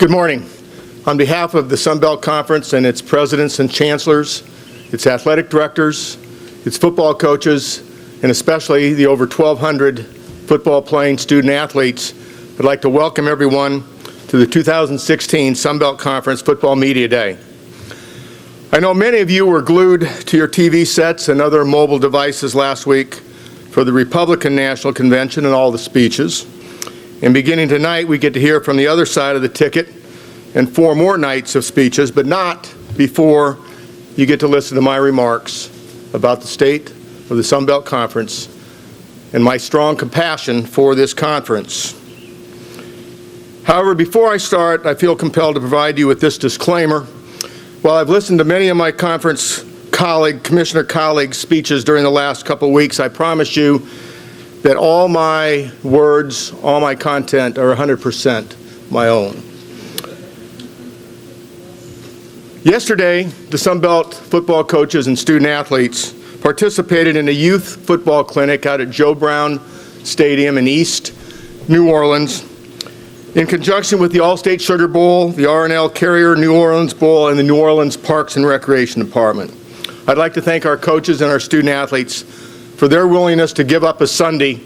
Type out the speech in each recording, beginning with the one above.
Good morning. On behalf of the Sun Belt Conference and its presidents and chancellors, its athletic directors, its football coaches, and especially the over 1,200 football-playing student athletes, I'd like to welcome everyone to the 2016 Sun Belt Conference Football Media Day. I know many of you were glued to your TV sets and other mobile devices last week for the Republican National Convention and all the speeches. And beginning tonight, we get to hear from the other side of the ticket and 4 more nights of speeches, but not before you get to listen to my remarks about the state of the Sun Belt Conference and my strong compassion for this conference. However, before I start, I feel compelled to provide you with this disclaimer. While I've listened to many of my conference commissioner colleagues' speeches during the last couple of weeks, I promise you that all my words, all my content are 100% my own. Yesterday, the Sun Belt football coaches and student athletes participated in a youth football clinic out at Joe Brown Stadium in East New Orleans in conjunction with the Allstate Sugar Bowl, the R&L Carrier New Orleans Bowl, and the New Orleans Parks and Recreation Department. I'd like to thank our coaches and our student athletes for their willingness to give up a Sunday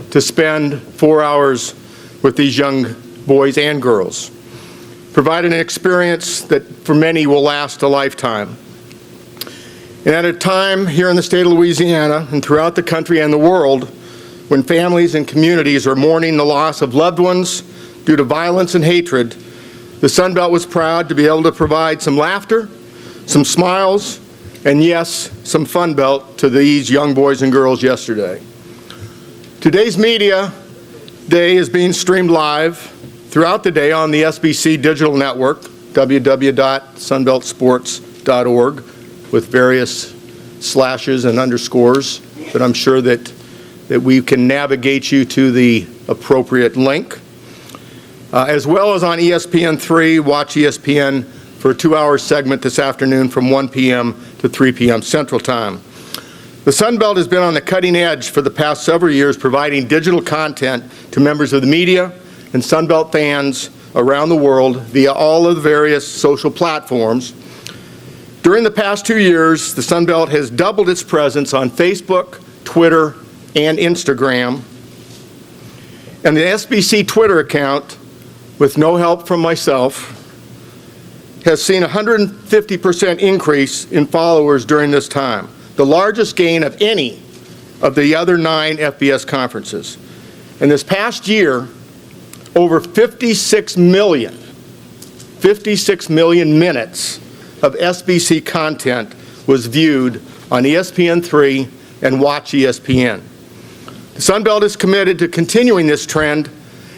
to spend 4 hours with these young boys and girls, providing an experience that for many will last a lifetime. And at a time here in the state of Louisiana and throughout the country and the world when families and communities are mourning the loss of loved ones due to violence and hatred, the Sun Belt was proud to be able to provide some laughter, some smiles, and yes, some fun belt to these young boys and girls yesterday. Today's media day is being streamed live throughout the day on the SBC digital network, www.sunbeltsports.org, with various slashes and underscores, but I'm sure that we can navigate you to the appropriate link. As well as on ESPN3, watch ESPN for a 2-hour segment this afternoon from 1 p.m. to 3 p.m. Central Time. The Sun Belt has been on the cutting edge for the past several years, providing digital content to members of the media and Sun Belt fans around the world via all of the various social platforms. During the past 2 years, the Sun Belt has doubled its presence on Facebook, Twitter, and Instagram. And the SBC Twitter account, with no help from myself, has seen a 150% increase in followers during this time, the largest gain of any of the other 9 FBS conferences. And this past year, over 56 million minutes of SBC content was viewed on ESPN3 and Watch ESPN. The Sun Belt is committed to continuing this trend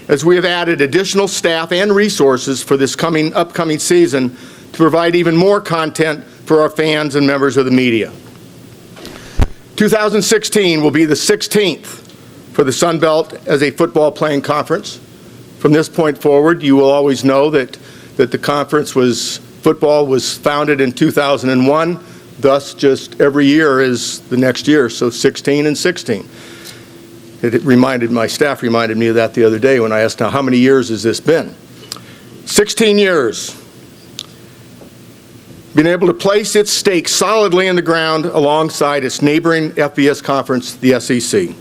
as we have added additional staff and resources for this upcoming season to provide even more content for our fans and members of the media. 2016 will be the 16th for the Sun Belt as a football playing conference. From this point forward, you will always know that the conference football was founded in 2001, thus just every year is the next year, so 16 and 16. My staff reminded me of that the other day when I asked, now, how many years has this been? 16 years. Being able to place its stake solidly in the ground alongside its neighboring FBS conference, the SEC.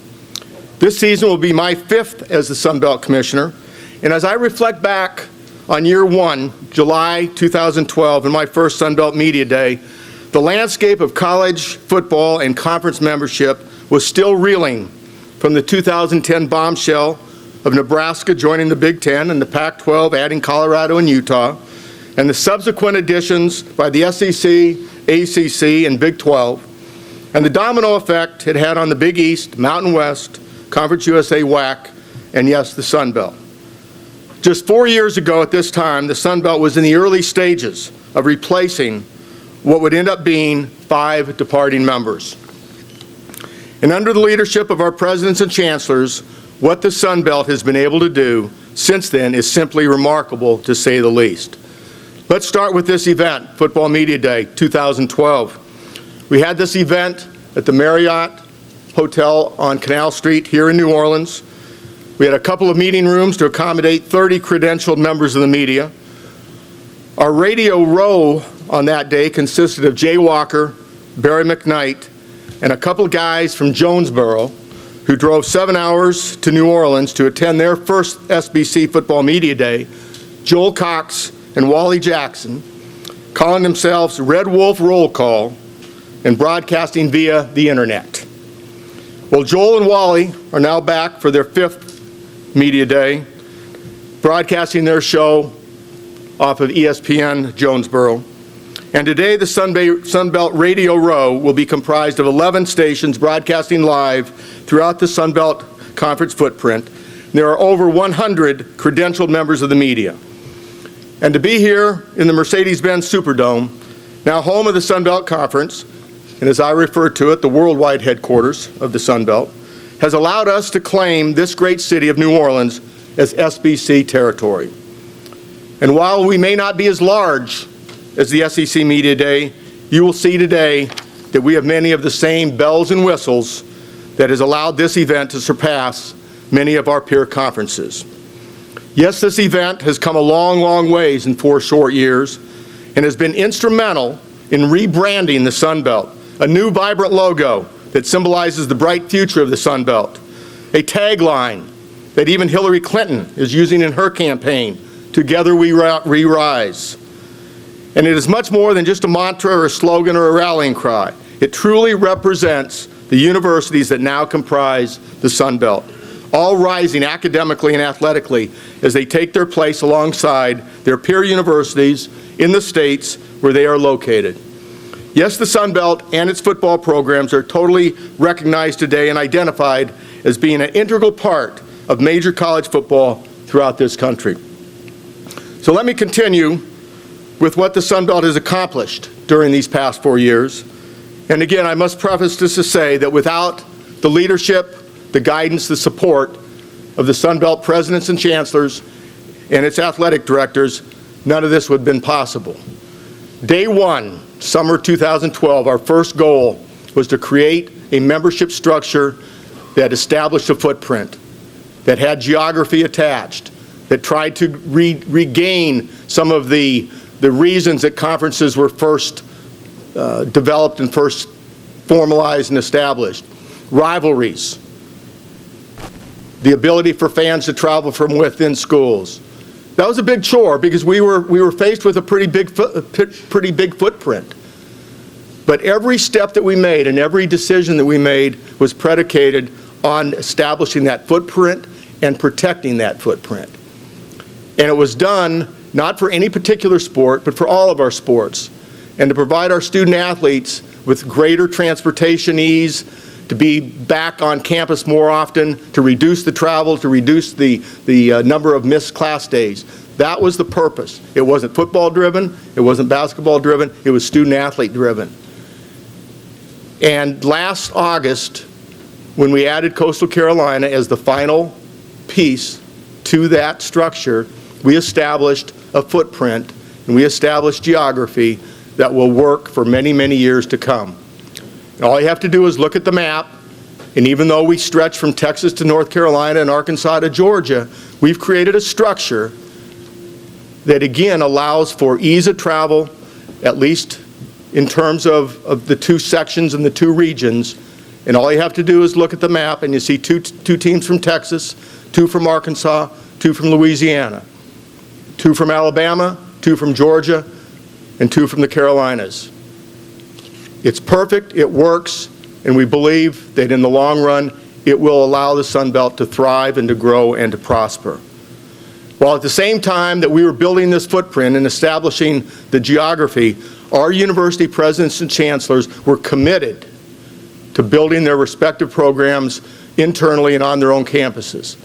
This season will be my 5th as the Sun Belt Commissioner, and as I reflect back on year 1, July 2012, and my first Sun Belt Media Day, the landscape of college football and conference membership was still reeling from the 2010 bombshell of Nebraska joining the Big Ten and the Pac-12 adding Colorado and Utah, and the subsequent additions by the SEC, ACC, and Big 12, and the domino effect it had on the Big East, Mountain West, Conference USA, WAC, and yes, the Sun Belt. Just 4 years ago at this time, the Sun Belt was in the early stages of replacing what would end up being 5 departing members. And under the leadership of our presidents and chancellors, what the Sun Belt has been able to do since then is simply remarkable, to say the least. Let's start with this event, Football Media Day 2012. We had this event at the Marriott Hotel on Canal Street here in New Orleans. We had a couple of meeting rooms to accommodate 30 credentialed members of the media. Our radio row on that day consisted of Jay Walker, Barry McKnight, and a couple of guys from Jonesboro who drove 7 hours to New Orleans to attend their first SBC Football Media Day, Joel Cox and Wally Jackson, calling themselves Red Wolf Roll Call and broadcasting via the internet. Well, Joel and Wally are now back for their 5th Media Day, broadcasting their show off of ESPN Jonesboro. And today, the Sunbelt Radio Row will be comprised of 11 stations broadcasting live throughout the Sunbelt Conference footprint. There are over 100 credentialed members of the media. And to be here in the Mercedes-Benz Superdome, now home of the Sunbelt Conference, and as I refer to it, the worldwide headquarters of the Sunbelt, has allowed us to claim this great city of New Orleans as SBC territory. And while we may not be as large as the SEC Media Day, you will see today that we have many of the same bells and whistles that has allowed this event to surpass many of our peer conferences. Yes, this event has come a long, long ways in 4 short years and has been instrumental in rebranding the Sun Belt, a new vibrant logo that symbolizes the bright future of the Sun Belt, a tagline that even Hillary Clinton is using in her campaign, "Together we rise." And it is much more than just a mantra or a slogan or a rallying cry. It truly represents the universities that now comprise the Sun Belt, all rising academically and athletically as they take their place alongside their peer universities in the states where they are located. Yes, the Sun Belt and its football programs are totally recognized today and identified as being an integral part of major college football throughout this country. So let me continue with what the Sun Belt has accomplished during these past 4 years. And again, I must preface this to say that without the leadership, the guidance, the support of the Sun Belt presidents and chancellors and its athletic directors, none of this would have been possible. Day one, summer 2012, our first goal was to create a membership structure that established a footprint, that had geography attached, that tried to regain some of the reasons that conferences were first developed and first formalized and established. Rivalries, the ability for fans to travel from within schools. That was a big chore because we were faced with a pretty big footprint. But every step that we made and every decision that we made was predicated on establishing that footprint and protecting that footprint. And it was done not for any particular sport, but for all of our sports, and to provide our student athletes with greater transportation ease, to be back on campus more often, to reduce the travel, to reduce the number of missed class days. That was the purpose. It wasn't football driven, it wasn't basketball driven, it was student athlete driven. And last August, when we added Coastal Carolina as the final piece to that structure, we established a footprint and we established geography that will work for many, many years to come. And all you have to do is look at the map, and even though we stretch from Texas to North Carolina and Arkansas to Georgia, we've created a structure that again allows for ease of travel, at least in terms of the 2 sections and the 2 regions. And all you have to do is look at the map and you see two teams from Texas, 2 from Arkansas, 2 from Louisiana, 2 from Alabama, 2 from Georgia, and 2 from the Carolinas. It's perfect, it works, and we believe that in the long run, it will allow the Sun Belt to thrive and to grow and to prosper. While at the same time that we were building this footprint and establishing the geography, our university presidents and chancellors were committed to building their respective programs internally and on their own campuses.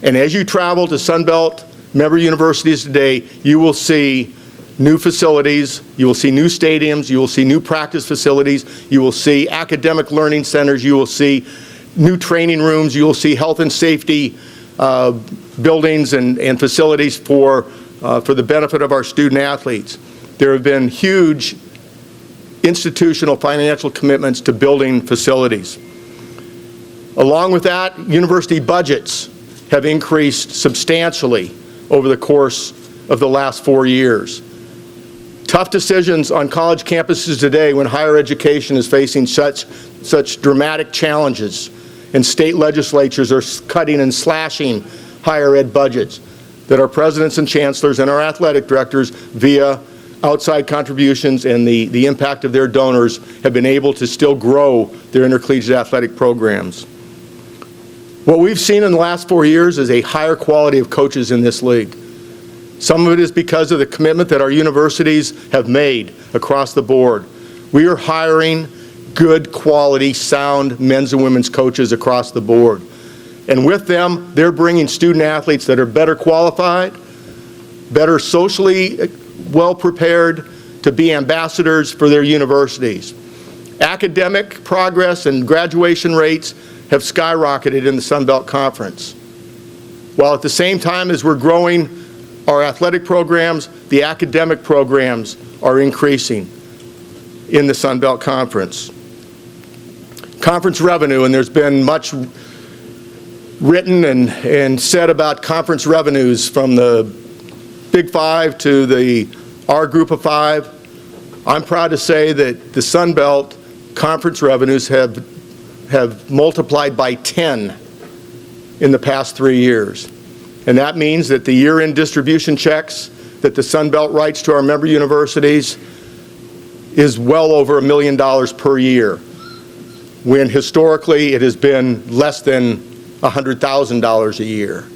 And as you travel to Sun Belt member universities today, you will see new facilities, you will see new stadiums, you will see new practice facilities, you will see academic learning centers, you will see new training rooms, you will see health and safety buildings and facilities for the benefit of our student athletes. There have been huge institutional financial commitments to building facilities. Along with that, university budgets have increased substantially over the course of the last 4 years. Tough decisions on college campuses today when higher education is facing such dramatic challenges and state legislatures are cutting and slashing higher ed budgets, that our presidents and chancellors and our athletic directors, via outside contributions and the impact of their donors, have been able to still grow their intercollegiate athletic programs. What we've seen in the last 4 years is a higher quality of coaches in this league. Some of it is because of the commitment that our universities have made across the board. We are hiring good quality, sound men's and women's coaches across the board. And with them, they're bringing student athletes that are better qualified, better socially well prepared to be ambassadors for their universities. Academic progress and graduation rates have skyrocketed in the Sun Belt Conference. While at the same time as we're growing our athletic programs, the academic programs are increasing in the Sun Belt Conference. Conference revenue, and there's been much written and said about conference revenues from the Big Five to our group of five. I'm proud to say that the Sun Belt conference revenues have multiplied by 10 in the past 3 years. And that means that the year-end distribution checks that the Sun Belt writes to our member universities is well over $1 million per year, when historically it has been less than $100,000 a year.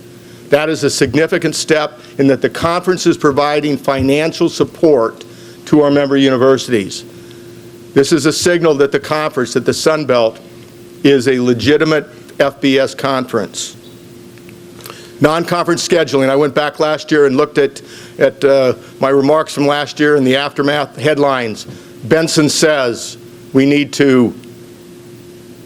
That is a significant step in that the conference is providing financial support to our member universities. This is a signal that the conference, that the Sun Belt, is a legitimate FBS conference. Non-conference scheduling. I went back last year and looked at my remarks from last year and the aftermath headlines. Benson says we need to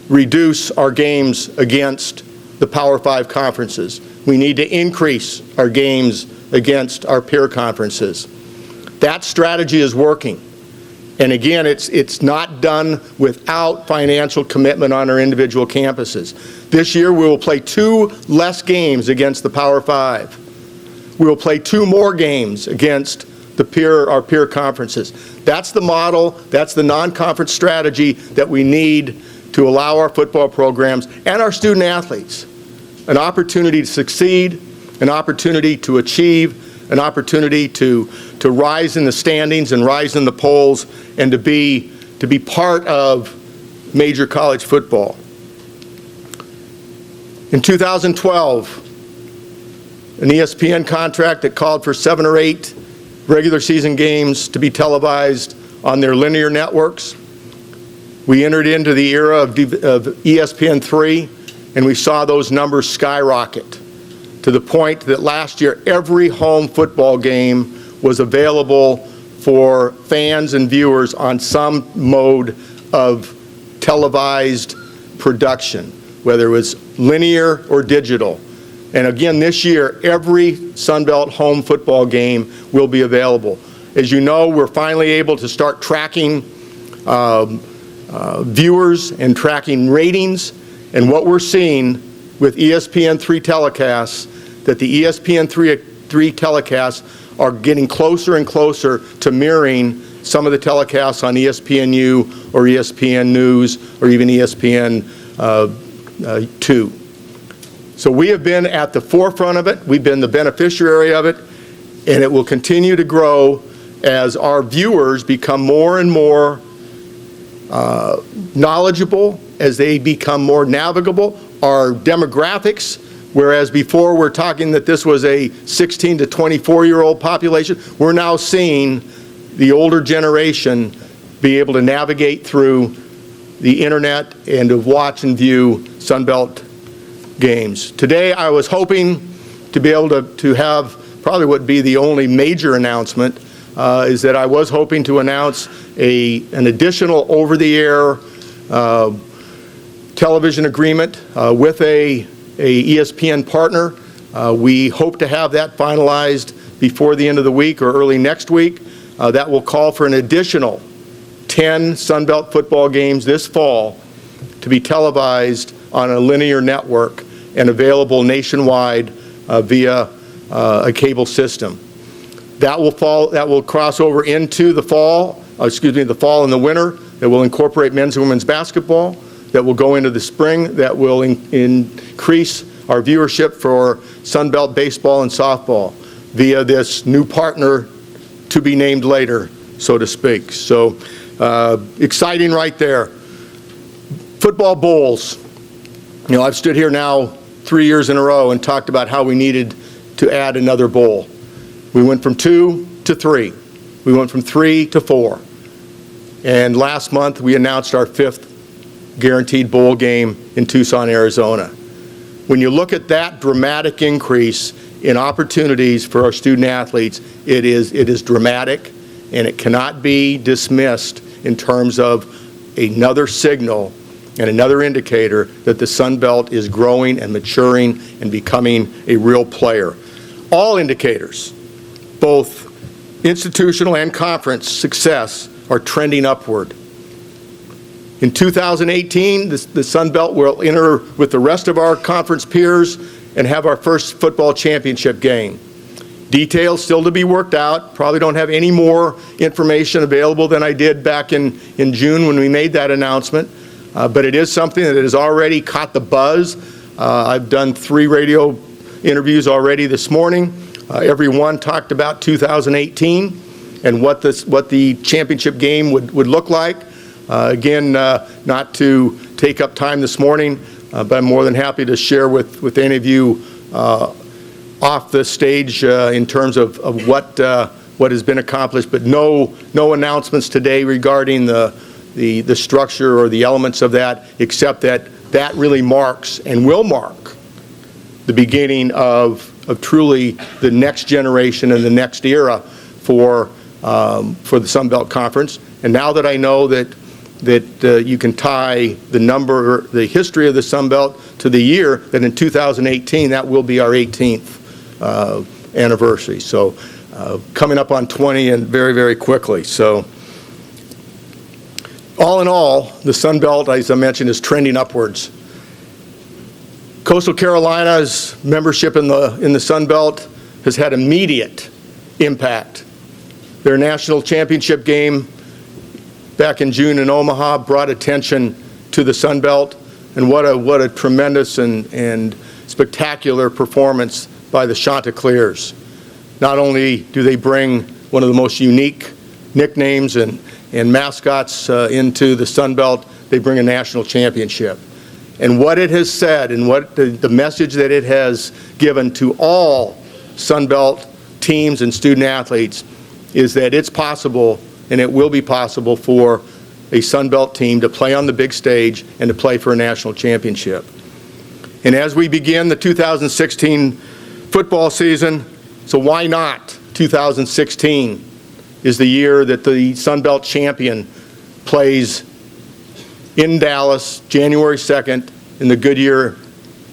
reduce our games against the Power 5 conferences. We need to increase our games against our peer conferences. That strategy is working. And again, it's not done without financial commitment on our individual campuses. This year we will play 2 less games against the Power 5. We will play 2 more games against our peer conferences. That's the model, that's the non-conference strategy that we need to allow our football programs and our student athletes an opportunity to succeed, an opportunity to achieve, an opportunity to rise in the standings and rise in the polls, and to be part of major college football. In 2012, an ESPN contract that called for 7 or 8 regular season games to be televised on their linear networks. We entered into the era of ESPN3, and we saw those numbers skyrocket to the point that last year every home football game was available for fans and viewers on some mode of televised production, whether it was linear or digital. And again, this year, every Sunbelt home football game will be available. As you know, we're finally able to start tracking viewers and tracking ratings. And what we're seeing with ESPN3 telecasts, that the ESPN3 telecasts are getting closer and closer to mirroring some of the telecasts on ESPNU or ESPN News or even ESPN2. So we have been at the forefront of it. We've been the beneficiary of it, and it will continue to grow as our viewers become more and more knowledgeable, as they become more navigable. Our demographics, whereas before we're talking that this was a 16 to 24-year-old population, we're now seeing the older generation be able to navigate through the internet and to watch and view Sunbelt games. Today I was hoping to be able to have probably what would be the only major announcement, is that I was hoping to announce an additional over-the-air television agreement with a ESPN partner. We hope to have that finalized before the end of the week or early next week. That will call for an additional 10 Sunbelt football games this fall to be televised on a linear network and available nationwide via a cable system. That will cross over into the fall, the fall and the winter. That will incorporate men's and women's basketball. That will go into the spring. That will increase our viewership for Sunbelt baseball and softball via this new partner to be named later, so to speak. So exciting right there. Football bowls. You know, I've stood here now 3 years in a row and talked about how we needed to add another bowl. We went from 2 to 3. We went from 3 to 4. And last month we announced our 5th guaranteed bowl game in Tucson, Arizona. When you look at that dramatic increase in opportunities for our student athletes, it is dramatic, and it cannot be dismissed in terms of another signal and another indicator that the Sun Belt is growing and maturing and becoming a real player. All indicators, both institutional and conference success, are trending upward. In 2018, the Sun Belt will enter with the rest of our conference peers and have our first football championship game. Details still to be worked out. Probably don't have any more information available than I did back in June when we made that announcement. But it is something that has already caught the buzz. I've done 3 radio interviews already this morning. Every one talked about 2018 and what the championship game would look like. Again, not to take up time this morning, but I'm more than happy to share with any of you off the stage in terms of what has been accomplished, but no announcements today regarding the structure or the elements of that, except that really marks and will mark the beginning of truly the next generation and the next era for the Sun Belt Conference. And now that I know that you can tie the history of the Sun Belt to the year, that in 2018, that will be our 18th anniversary. So coming up on 20 and very, very quickly. So all in all, the Sun Belt, as I mentioned, is trending upwards. Coastal Carolina's membership in the Sun Belt has had immediate impact. Their national championship game back in June in Omaha brought attention to the Sun Belt, and what a tremendous and spectacular performance by the Chanticleers. Not only do they bring one of the most unique nicknames and mascots into the Sun Belt, they bring a national championship. And what it has said and what the message that it has given to all Sun Belt teams and student athletes is that it's possible, and it will be possible, for a Sun Belt team to play on the big stage and to play for a national championship. And as we begin the 2016 football season, so why not 2016 is the year that the Sun Belt champion plays in Dallas, January 2nd, in the Goodyear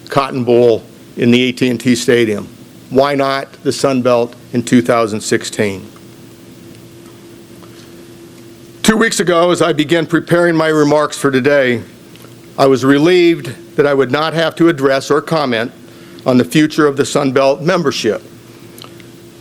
Cotton Bowl in the AT&T Stadium. Why not the Sun Belt in 2016? 2 weeks ago, as I began preparing my remarks for today, I was relieved that I would not have to address or comment on the future of the Sun Belt membership.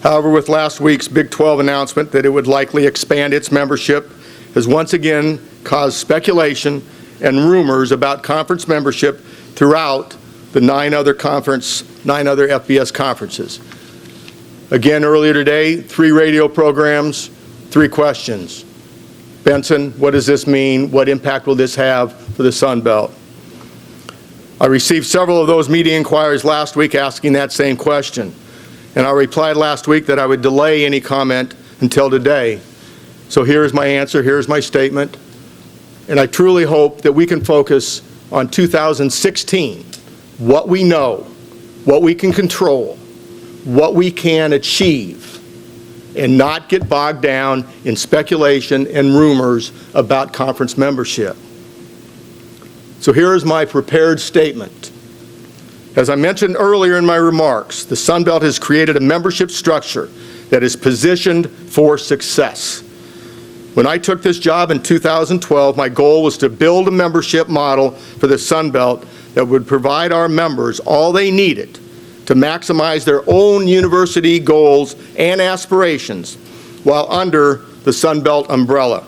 However, with last week's Big 12 announcement that it would likely expand its membership has once again caused speculation and rumors about conference membership throughout the 9 other FBS conferences. Again, earlier today, 3 radio programs, 3 questions. Benson, what does this mean? What impact will this have for the Sun Belt? I received several of those media inquiries last week asking that same question, and I replied last week that I would delay any comment until today. So here's my answer, here's my statement, and I truly hope that we can focus on 2016, what we know, what we can control, what we can achieve, and not get bogged down in speculation and rumors about conference membership. So here is my prepared statement. As I mentioned earlier in my remarks, the Sun Belt has created a membership structure that is positioned for success. When I took this job in 2012, my goal was to build a membership model for the Sun Belt that would provide our members all they needed to maximize their own university goals and aspirations while under the Sun Belt umbrella.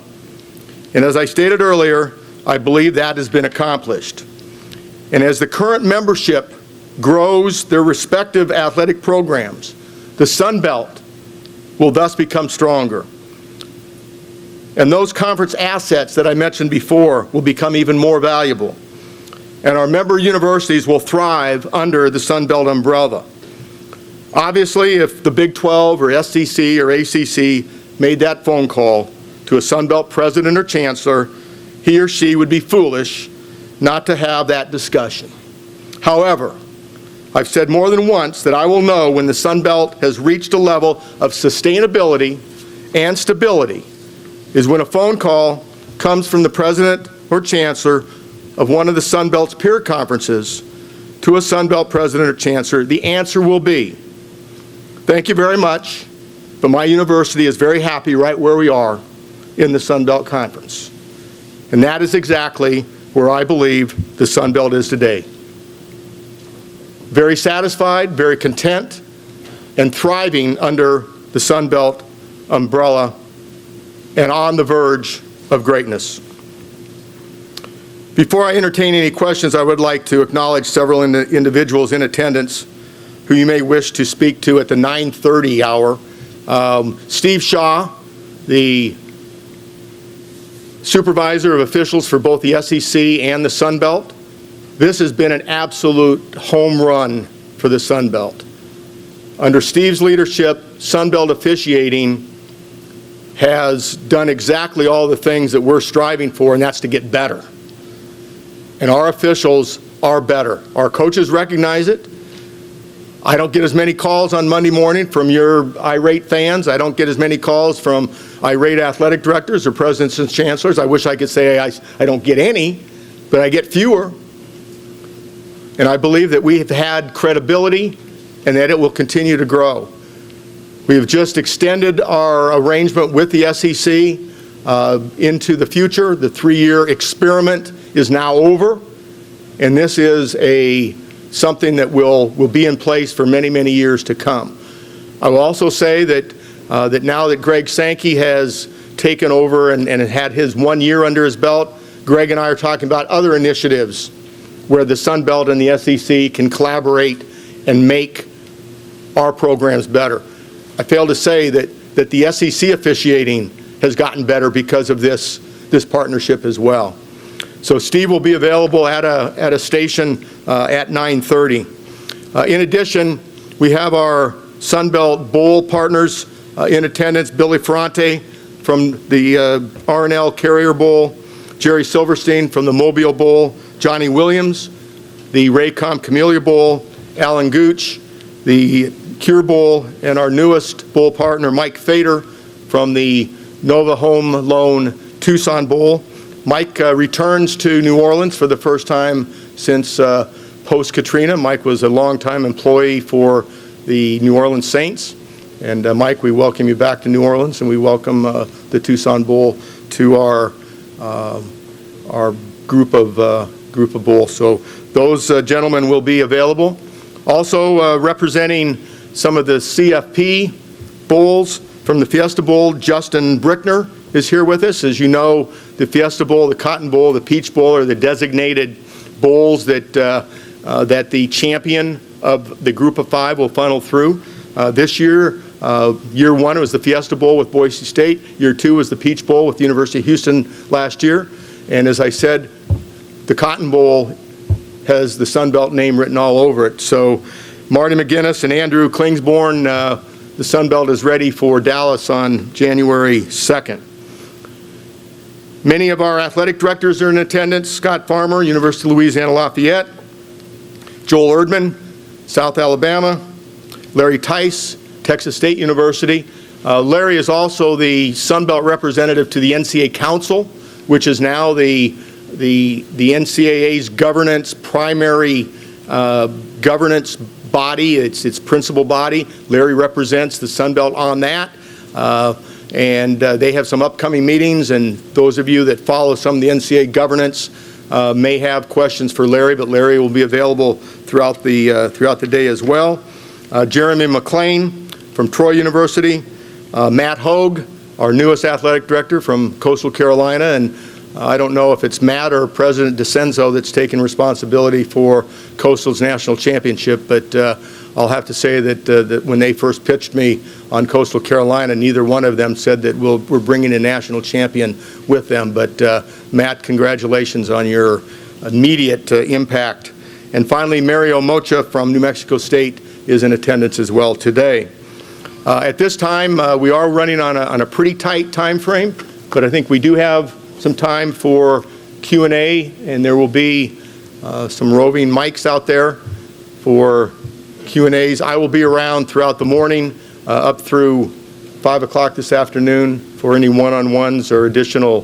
And as I stated earlier, I believe that has been accomplished. And as the current membership grows their respective athletic programs, the Sun Belt will thus become stronger. And those conference assets that I mentioned before will become even more valuable. And our member universities will thrive under the Sun Belt umbrella. Obviously, if the Big 12 or SEC or ACC made that phone call to a Sun Belt president or chancellor, he or she would be foolish not to have that discussion. However, I've said more than once that I will know when the Sun Belt has reached a level of sustainability and stability is when a phone call comes from the president or chancellor of one of the Sun Belt's peer conferences to a Sun Belt president or chancellor. The answer will be, thank you very much, but my university is very happy right where we are in the Sun Belt Conference. And that is exactly where I believe the Sun Belt is today. Very satisfied, very content, and thriving under the Sun Belt umbrella and on the verge of greatness. Before I entertain any questions, I would like to acknowledge several individuals in attendance who you may wish to speak to at the 9:30 hour. Steve Shaw, the supervisor of officials for both the SEC and the Sun Belt. This has been an absolute home run for the Sun Belt. Under Steve's leadership, Sun Belt officiating has done exactly all the things that we're striving for, and that's to get better. And our officials are better. Our coaches recognize it. I don't get as many calls on Monday morning from your irate fans. I don't get as many calls from irate athletic directors or presidents and chancellors. I wish I could say I don't get any, but I get fewer. And I believe that we have had credibility and that it will continue to grow. We have just extended our arrangement with the SEC into the future. The 3-year experiment is now over, and this is something that will be in place for many, many years to come. I will also say that now that Greg Sankey has taken over and had his 1 year under his belt, Greg and I are talking about other initiatives where the Sun Belt and the SEC can collaborate and make our programs better. I fail to say that the SEC officiating has gotten better because of this partnership as well. So Steve will be available at a station at 9:30. In addition, we have our Sun Belt Bowl partners in attendance, Billy Ferrante from the R&L Carrier Bowl, Jerry Silverstein from the Mobile Bowl, Johnny Williams, the Raycom Camellia Bowl, Alan Gooch, the Cure Bowl, and our newest bowl partner, Mike Fader, from the Nova Home Loan Tucson Bowl. Mike returns to New Orleans for the first time since post-Katrina. Mike was a longtime employee for the New Orleans Saints. And Mike, we welcome you back to New Orleans, and we welcome the Tucson Bowl to our group of bowls. So those gentlemen will be available. Also representing some of the CFP bowls from the Fiesta Bowl, Justin Brickner is here with us. As you know, the Fiesta Bowl, the Cotton Bowl, the Peach Bowl are the designated bowls that the champion of the group of 5 will funnel through. This year, year 1 was the Fiesta Bowl with Boise State. Year 2 was the Peach Bowl with the University of Houston last year. And as I said, the Cotton Bowl has the Sun Belt name written all over it. So Marty McGinnis and Andrew Klingsborn, the Sun Belt is ready for Dallas on January 2nd. Many of our athletic directors are in attendance. Scott Farmer, University of Louisiana Lafayette. Joel Erdman, South Alabama. Larry Tice, Texas State University. Larry is also the Sun Belt representative to the NCAA Council, which is now the NCAA's governance primary governance body, its principal body. Larry represents the Sun Belt on that. And they have some upcoming meetings, and those of you that follow some of the NCAA governance may have questions for Larry, but Larry will be available throughout the day as well. Jeremy McLean from Troy University, Matt Hogue, our newest athletic director from Coastal Carolina, and I don't know if it's Matt or President DeCenzo that's taken responsibility for Coastal's national championship, but I'll have to say that when they first pitched me on Coastal Carolina, neither one of them said that we're bringing a national champion with them. But Matt, congratulations on your immediate impact. And finally, Mario Mocha from New Mexico State is in attendance as well today. At this time, we are running on a pretty tight time frame, but I think we do have some time for Q&A, and there will be some roving mics out there for Q&As. I will be around throughout the morning up through 5 o'clock this afternoon for any one-on-ones or additional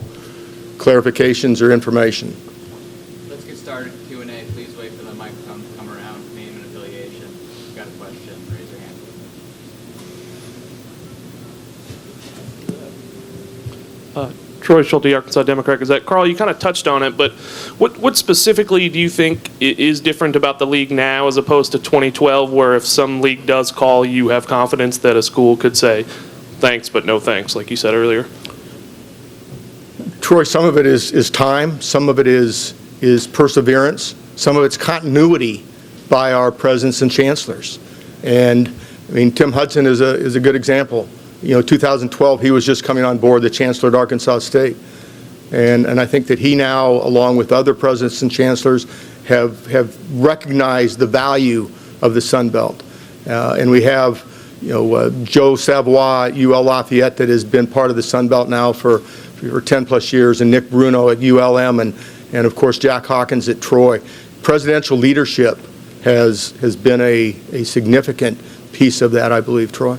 clarifications or information. Let's get started with Q&A. Please wait for the microphone to come around. Name and affiliation. If you've got a question, raise your hand. Troy Schulte, Arkansas Democrat Gazette. Karl, you kind of touched on it, but what specifically do you think is different about the league now as opposed to 2012, where if some league does call, you have confidence that a school could say, thanks, but no thanks, like you said earlier? Troy, some of it is time, some of it is perseverance, some of it's continuity by our presidents and chancellors. And I mean, Tim Hudson is a good example. You know, 2012, he was just coming on board, the chancellor at Arkansas State. And I think that he now, along with other presidents and chancellors, have recognized the value of the Sun Belt. And we have, you know, Joe Savoy at UL Lafayette that has been part of the Sun Belt now for 10 plus years, and Nick Bruno at ULM, and of course Jack Hawkins at Troy. Presidential leadership has been a significant piece of that, I believe, Troy.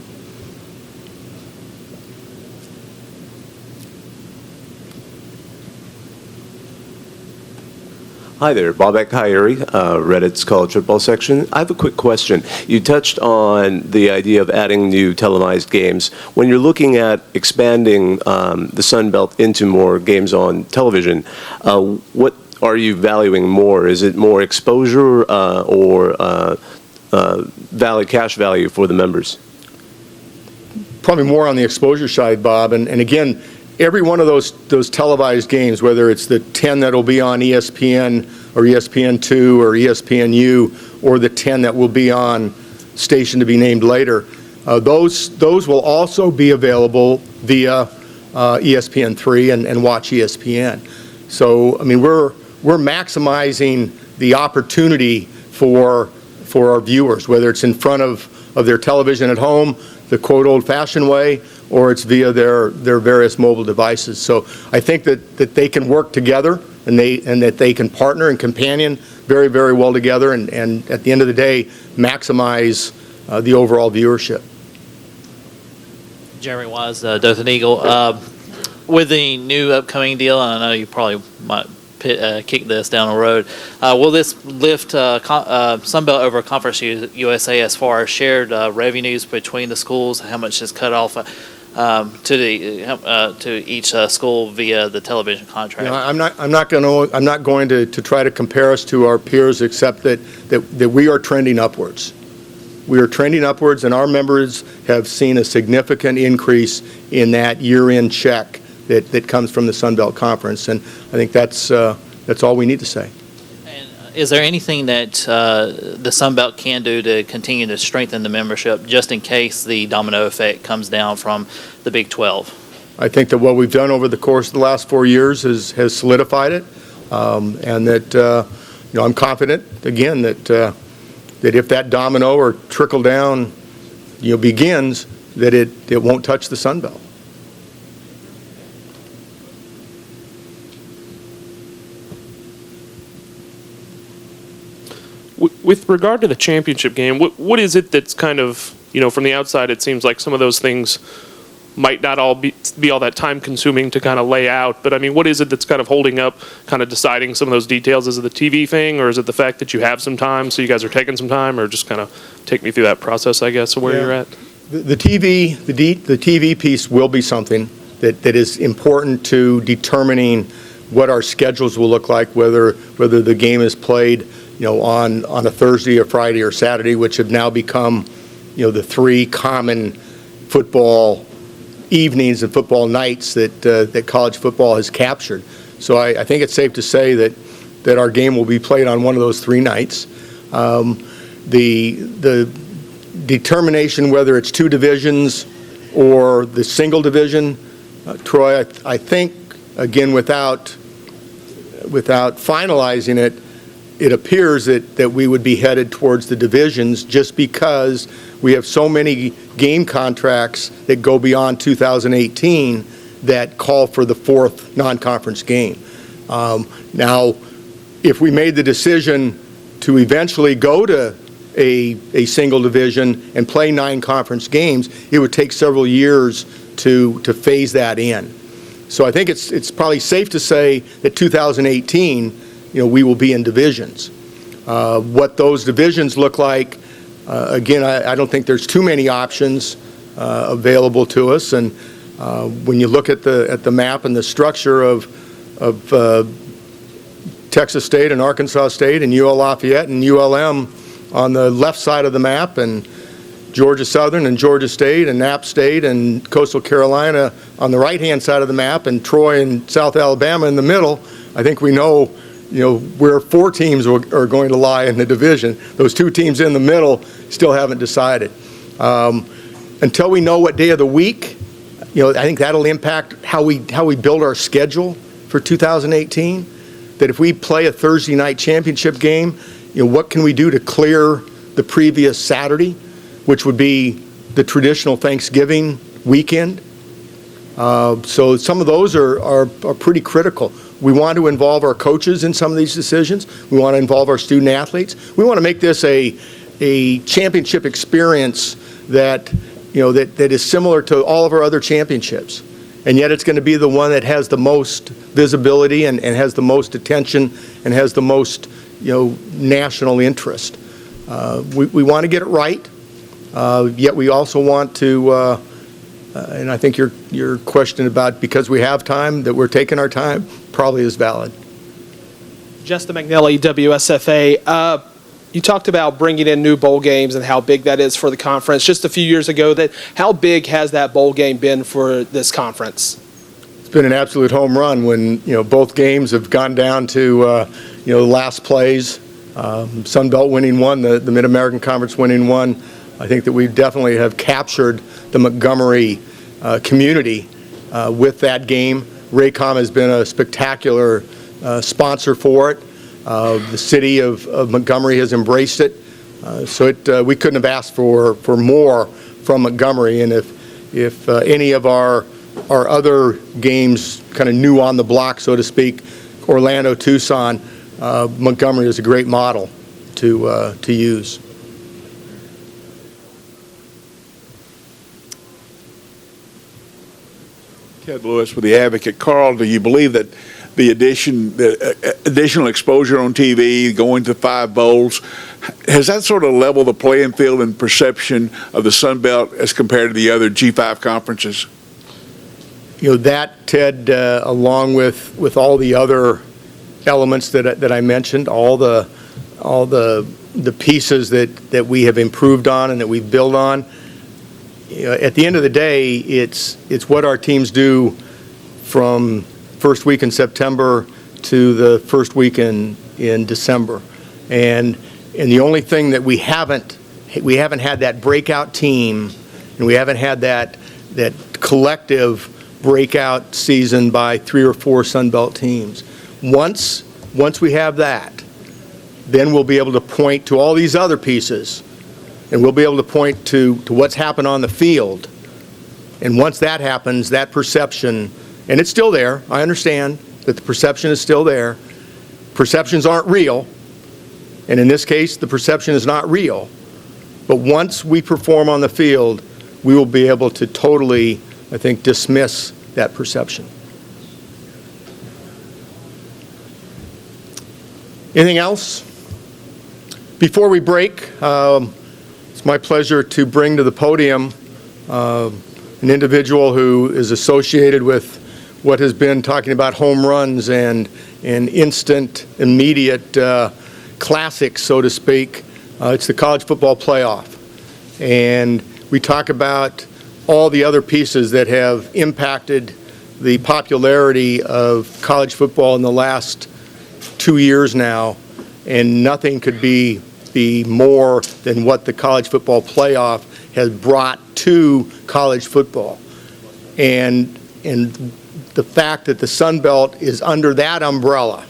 Hi there, Bob Ekhayeri, Reddit's college football section. I have a quick question. You touched on the idea of adding new televised games. When you're looking at expanding the Sun Belt into more games on television, what are you valuing more? Is it more exposure or cash value for the members? Probably more on the exposure side, Bob. And again, every one of those televised games, whether it's the 10 that'll be on ESPN or ESPN2 or ESPNU, or the 10 that will be on station to be named later, those will also be available via ESPN3 and Watch ESPN. So I mean, we're maximizing the opportunity for our viewers, whether it's in front of their television at home, the quote old-fashioned way, or it's via their various mobile devices. So I think that they can work together and that they can partner and companion very, very well together, and at the end of the day, maximize the overall viewership. Jeremy Wise, Dothan Eagle. With the new upcoming deal, and I know you probably might kick this down the road, will this lift Sunbelt over Conference USA as far as shared revenues between the schools? How much is cut off to each school via the television contract? You know, I'm not going to try to compare us to our peers, except that we are trending upwards. We are trending upwards, and our members have seen a significant increase in that year-end check that comes from the Sun Belt Conference, and I think that's all we need to say. And is there anything that the Sun Belt can do to continue to strengthen the membership, just in case the domino effect comes down from the Big 12? I think that what we've done over the course of the last 4 years has solidified it, and that you know, I'm confident again that if that domino or trickle down, you know, begins, that it won't touch the Sun Belt. With regard to the championship game, what is it that's kind of, you know, from the outside, it seems like some of those things might not all be all that time consuming to kind of lay out, but I mean, what is it that's kind of holding up, kind of deciding some of those details? Is it the TV thing, or is it the fact that you have some time, so you guys are taking some time, or just kind of take me through that process, I guess, of where you're at? The TV piece will be something that is important to determining what our schedules will look like, whether the game is played, you know, on a Thursday or Friday or Saturday, which have now become, the three common football evenings and football nights that college football has captured. So I think it's safe to say that our game will be played on one of those three nights. The determination whether it's two divisions or the single division, Troy, I think, again, without finalizing it, it appears that we would be headed towards the divisions just because we have so many game contracts that go beyond 2018 that call for the fourth non-conference game. Now, if we made the decision to eventually go to a single division and play 9 conference games, it would take several years to phase that in. So I think it's probably safe to say that 2018, we will be in divisions. What those divisions look like, again, I don't think there's too many options available to us. And when you look at the map and the structure of Texas State and Arkansas State and UL Lafayette and ULM on the left side of the map, and Georgia Southern and Georgia State and App State and Coastal Carolina on the right-hand side of the map, and Troy and South Alabama in the middle, I think we know where 4 teams are going to lie in the division. Those 2 teams in the middle still haven't decided. Until we know what day of the week, I think that'll impact how we build our schedule for 2018. That if we play a Thursday night championship game, what can we do to clear the previous Saturday, which would be the traditional Thanksgiving weekend? So some of those are pretty critical. We want to involve our coaches in some of these decisions. We want to involve our student athletes. We want to make this a championship experience that is similar to all of our other championships. And yet it's going to be the one that has the most visibility and has the most attention and has the most national interest. We want to get it right, yet we also want to, and I think your question about because we have time, that we're taking our time, probably is valid. Justin McNally, WSFA. You talked about bringing in new bowl games and how big that is for the conference. Just a few years ago, how big has that bowl game been for this conference? It's been an absolute home run when both games have gone down to the last plays. Sun Belt winning one, the Mid-American Conference winning one. I think that we definitely have captured the Montgomery community with that game. Raycom has been a spectacular sponsor for it. The city of Montgomery has embraced it. So we couldn't have asked for more from Montgomery. And if any of our other games kind of new on the block, so to speak, Orlando, Tucson, Montgomery is a great model to use. Ted Lewis with the Advocate. Carl, do you believe that the additional exposure on TV, going to 5 bowls, has that sort of leveled the playing field and perception of the Sun Belt as compared to the other G5 conferences? That, Ted, along with all the other elements that I mentioned, all the pieces that we have improved on and that we've built on. At the end of the day, it's what our teams do from first week in September to the first week in December, and the only thing that we haven't had that breakout team, and we haven't had that collective breakout season by 3 or 4 Sun Belt teams. Once we have that, then we'll be able to point to all these other pieces, and we'll be able to point to what's happened on the field. And once that happens, that perception, and it's still there, I understand that the perception is still there. Perceptions aren't real, and in this case, the perception is not real. But once we perform on the field, we will be able to totally, I think, dismiss that perception. Anything else? Before we break, it's my pleasure to bring to the podium an individual who is associated with what has been talking about home runs and instant, immediate classics, so to speak. It's the college football playoff. And we talk about all the other pieces that have impacted the popularity of college football in the last 2 years now, and nothing could be more than what the college football playoff has brought to college football. And the fact that the Sun Belt is under that umbrella,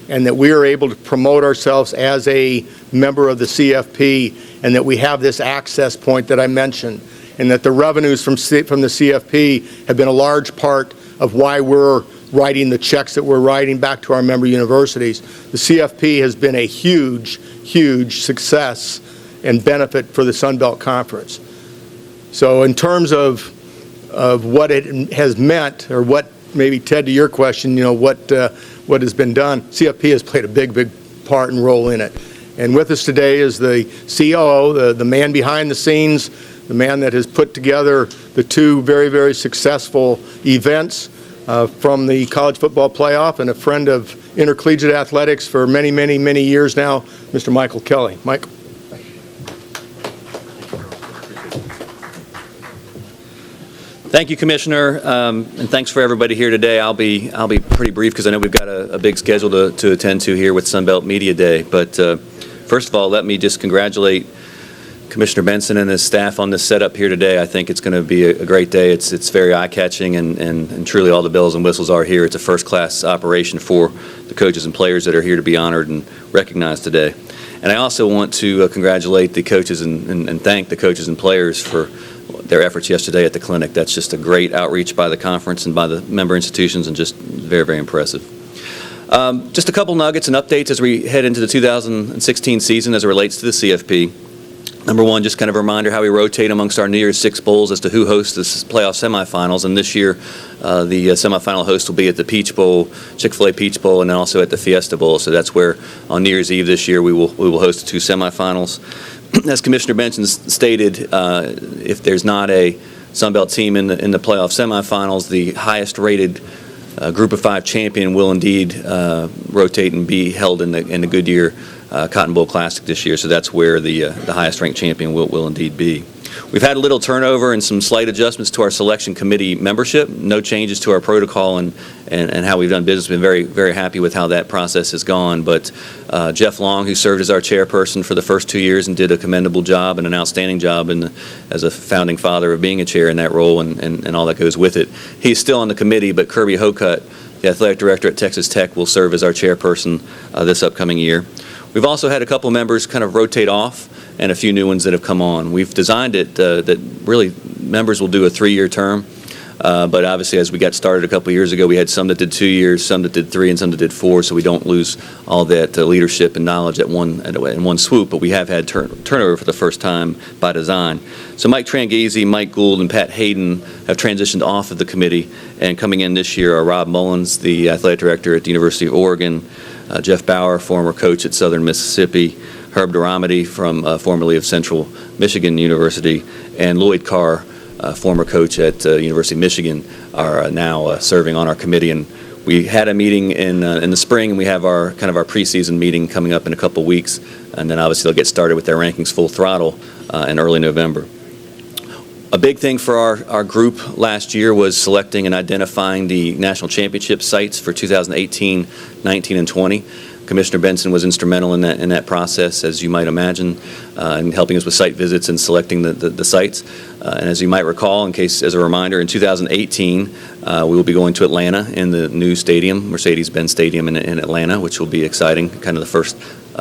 and that we are able to promote ourselves as a member of the CFP, and that we have this access point that I mentioned, and that the revenues from the CFP have been a large part of why we're writing the checks that we're writing back to our member universities. The CFP has been a huge, huge success and benefit for the Sun Belt Conference. So in terms of what it has meant, or what, maybe Ted, to your question, what has been done, CFP has played a big, big part and role in it. And with us today is the COO, the man behind the scenes, the man that has put together the two very, very successful events from the college football playoff, and a friend of intercollegiate athletics for many, many, many years now, Mr. Michel Kelly. Mike. Thank you, Commissioner, and thanks for everybody here today. I'll be pretty brief because I know we've got a big schedule to attend to here with Sunbelt Media Day. But first of all, let me just congratulate Commissioner Benson and his staff on this setup here today. I think it's going to be a great day. It's very eye-catching, and truly all the bells and whistles are here. It's a first-class operation for the coaches and players that are here to be honored and recognized today. And I also want to congratulate the coaches and thank the coaches and players for their efforts yesterday at the clinic. That's just a great outreach by the conference and by the member institutions, and just very, very impressive. Just a couple nuggets and updates as we head into the 2016 season as it relates to the CFP. Number one, just kind of a reminder how we rotate amongst our New Year's Six Bowls as to who hosts the playoff semifinals. And this year, the semifinal host will be at the Peach Bowl, Chick-fil-A Peach Bowl, and then also at the Fiesta Bowl. So that's where on New Year's Eve this year we will host the two semifinals. As Commissioner Benson stated, if there's not a Sun Belt team in the playoff semifinals, the highest rated Group of Five champion will indeed rotate and be held in the Goodyear Cotton Bowl Classic this year. So that's where the highest ranked champion will indeed be. We've had a little turnover and some slight adjustments to our selection committee membership. No changes to our protocol and how we've done business. Been very, very happy with how that process has gone. But Jeff Long, who served as our chairperson for the first 2 years and did a commendable job and an outstanding job as a founding father of being a chair in that role and all that goes with it. He's still on the committee, but Kirby Hocutt, the athletic director at Texas Tech, will serve as our chairperson this upcoming year. We've also had a couple members kind of rotate off and a few new ones that have come on. We've designed it that really members will do a 3-year term, but obviously as we got started a couple years ago, we had some that did 2 years, some that did 3, and some that did 4, so we don't lose all that leadership and knowledge in one swoop, but we have had turnover for the first time by design. So Mike Tranghese, Mike Gould, and Pat Hayden have transitioned off of the committee, and coming in this year are Rob Mullins, the athletic director at the University of Oregon, Jeff Bauer, former coach at Southern Mississippi, Herb Duramity from formerly of Central Michigan University, and Lloyd Carr, former coach at University of Michigan, are now serving on our committee. And we had a meeting in the spring, and we have our preseason meeting coming up in a couple weeks, and then obviously they'll get started with their rankings full throttle in early November. A big thing for our group last year was selecting and identifying the national championship sites for 2018, 19, and 20. Commissioner Benson was instrumental in that process, as you might imagine, in helping us with site visits and selecting the sites. And as you might recall, as a reminder, in 2018, we will be going to Atlanta in the new stadium, Mercedes-Benz Stadium in Atlanta, which will be exciting, kind of the first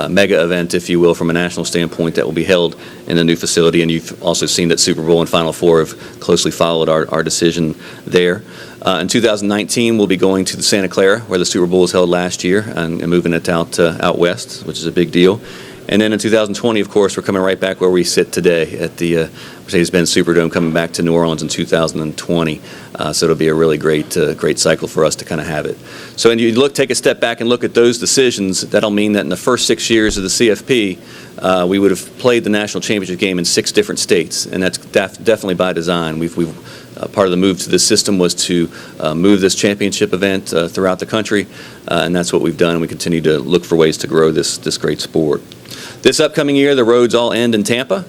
mega event, if you will, from a national standpoint that will be held in the new facility. And you've also seen that Super Bowl and Final Four have closely followed our decision there. In 2019, we'll be going to the Santa Clara, where the Super Bowl was held last year, and moving it out west, which is a big deal. And then in 2020, of course, we're coming right back where we sit today at the Mercedes-Benz Superdome, coming back to New Orleans in 2020. So it'll be a really great cycle for us to kind of have it. So when you take a step back and look at those decisions, that'll mean that in the first 6 years of the CFP, we would have played the national championship game in 6 different states, and that's definitely by design. Part of the move to this system was to move this championship event throughout the country, and that's what we've done, and we continue to look for ways to grow this great sport. This upcoming year, the roads all end in Tampa.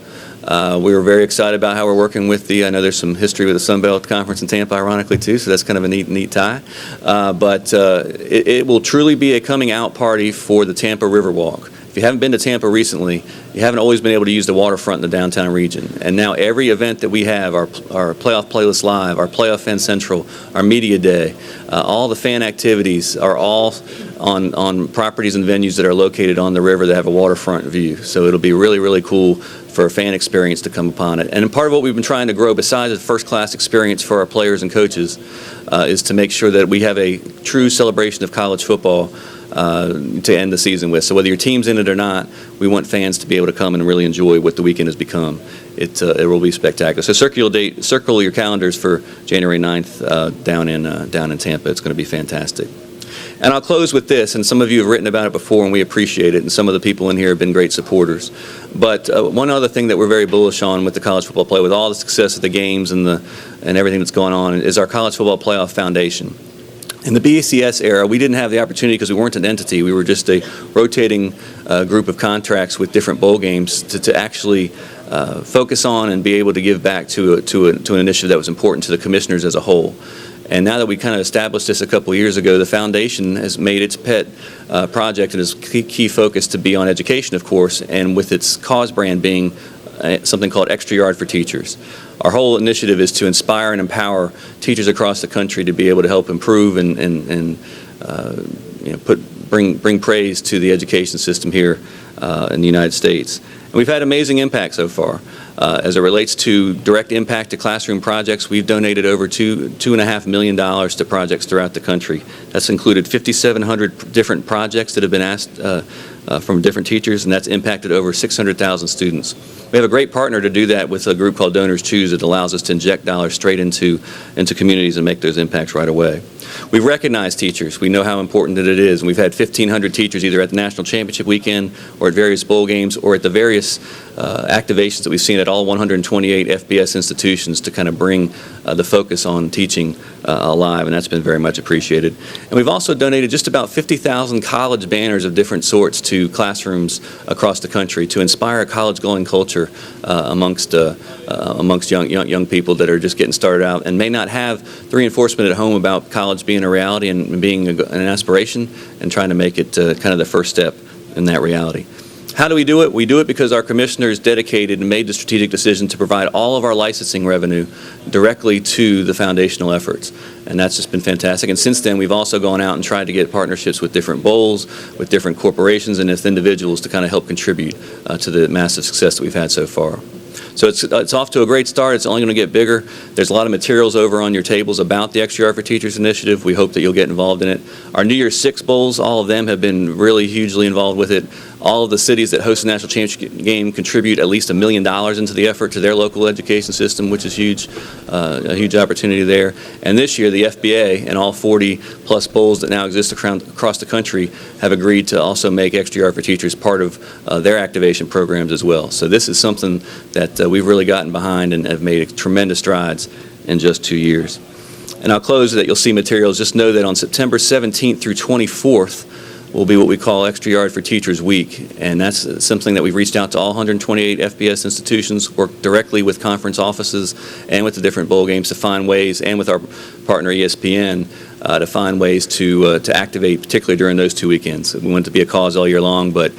We were very excited about how we're working with I know there's some history with the Sun Belt Conference in Tampa, ironically, too, so that's kind of a neat tie. But it will truly be a coming out party for the Tampa Riverwalk. If you haven't been to Tampa recently, you haven't always been able to use the waterfront in the downtown region. And now every event that we have, our Playoff Playlist Live, our Playoff Fan Central, our Media Day, all the fan activities are all on properties and venues that are located on the river that have a waterfront view. So it'll be really, really cool for a fan experience to come upon it. And part of what we've been trying to grow, besides a first-class experience for our players and coaches, is to make sure that we have a true celebration of college football to end the season with. So whether your team's in it or not, we want fans to be able to come and really enjoy what the weekend has become. It will be spectacular. So circle your calendars for January 9th down in Tampa. It's going to be fantastic. And I'll close with this, and some of you have written about it before, and we appreciate it, and some of the people in here have been great supporters. But one other thing that we're very bullish on with the college football play, with all the success of the games and everything that's going on, is our College Football Playoff Foundation. In the BCS era, we didn't have the opportunity because we weren't an entity. We were just a rotating group of contracts with different bowl games to actually focus on and be able to give back to an initiative that was important to the commissioners as a whole. And now that we kind of established this a couple of years ago, the foundation has made its pet project and its key focus to be on education, of course, and with its cause brand being something called Extra Yard for Teachers. Our whole initiative is to inspire and empower teachers across the country to be able to help improve and bring praise to the education system here in the United States. And we've had amazing impact so far. As it relates to direct impact to classroom projects, we've donated over $2.5 million to projects throughout the country. That's included 5,700 different projects that have been asked from different teachers, and that's impacted over 600,000 students. We have a great partner to do that with a group called Donors Choose that allows us to inject dollars straight into communities and make those impacts right away. We've recognized teachers. We know how important that it is. And we've had 1,500 teachers either at the National Championship Weekend or at various bowl games or at the various activations that we've seen at all 128 FBS institutions to kind of bring the focus on teaching alive, and that's been very much appreciated. And we've also donated just about 50,000 college banners of different sorts to classrooms across the country to inspire a college-going culture amongst young people that are just getting started out and may not have the reinforcement at home about college being a reality and being an aspiration, and trying to make it kind of the first step in that reality. How do we do it? We do it because our commissioners dedicated and made the strategic decision to provide all of our licensing revenue directly to the foundational efforts. And that's just been fantastic. And since then, we've also gone out and tried to get partnerships with different bowls, with different corporations, and with individuals to kind of help contribute to the massive success that we've had so far. So it's off to a great start. It's only going to get bigger. There's a lot of materials over on your tables about the Extra Yard for Teachers initiative. We hope that you'll get involved in it. Our New Year's Six Bowls, all of them have been really hugely involved with it. All of the cities that host the National Championship game contribute at least $1 million into the effort to their local education system, which is huge, a huge opportunity there. And this year, the FBA and all 40-plus bowls that now exist across the country have agreed to also make Extra Yard for Teachers part of their activation programs as well. So this is something that we've really gotten behind and have made tremendous strides in just 2 years. And I'll close that you'll see materials. Just know that on September 17th through 24th, will be what we call Extra Yard for Teachers Week, and that's something that we've reached out to all 128 FBS institutions, worked directly with conference offices and with the different bowl games to find ways, and with our partner ESPN, to find ways to activate, particularly during those 2 weekends. We want it to be a cause all year long, but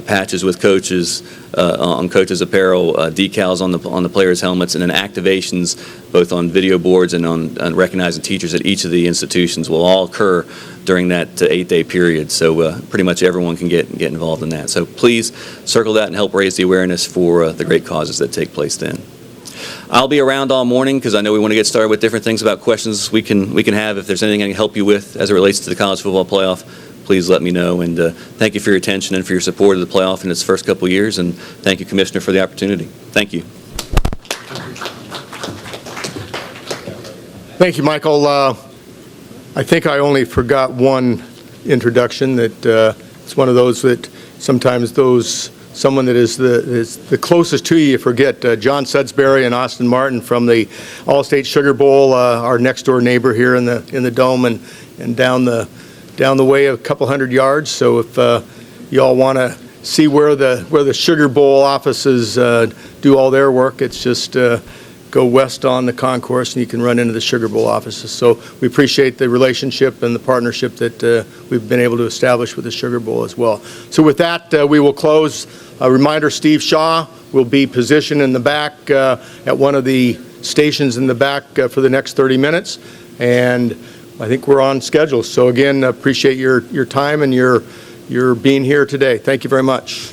patches with coaches, on coaches' apparel, decals on the players' helmets, and then activations both on video boards and on recognizing teachers at each of the institutions will all occur during that 8-day period. So pretty much everyone can get involved in that. So please circle that and help raise the awareness for the great causes that take place then. I'll be around all morning because I know we want to get started with different things about questions we can have. If there's anything I can help you with as it relates to the College Football Playoff, please let me know. And thank you for your attention and for your support of the playoff in its first couple of years. And thank you, Commissioner, for the opportunity. Thank you. Thank you, Michael. I think I only forgot one introduction. That it's one of those that sometimes someone that is the closest to you forget. John Sudsbury and Austin Martin from the All-State Sugar Bowl, our next door neighbor here in the dome and down the way a couple hundred yards. So if you all want to see where the Sugar Bowl offices do all their work. It's just go west on the concourse and you can run into the Sugar Bowl offices. So we appreciate the relationship and the partnership that we've been able to establish with the Sugar Bowl as well. So with that, we will close. A reminder, Steve Shaw will be positioned in the back at one of the stations in the back for the next 30 minutes. And I think we're on schedule. So again, appreciate your time and your being here today. Thank you very much.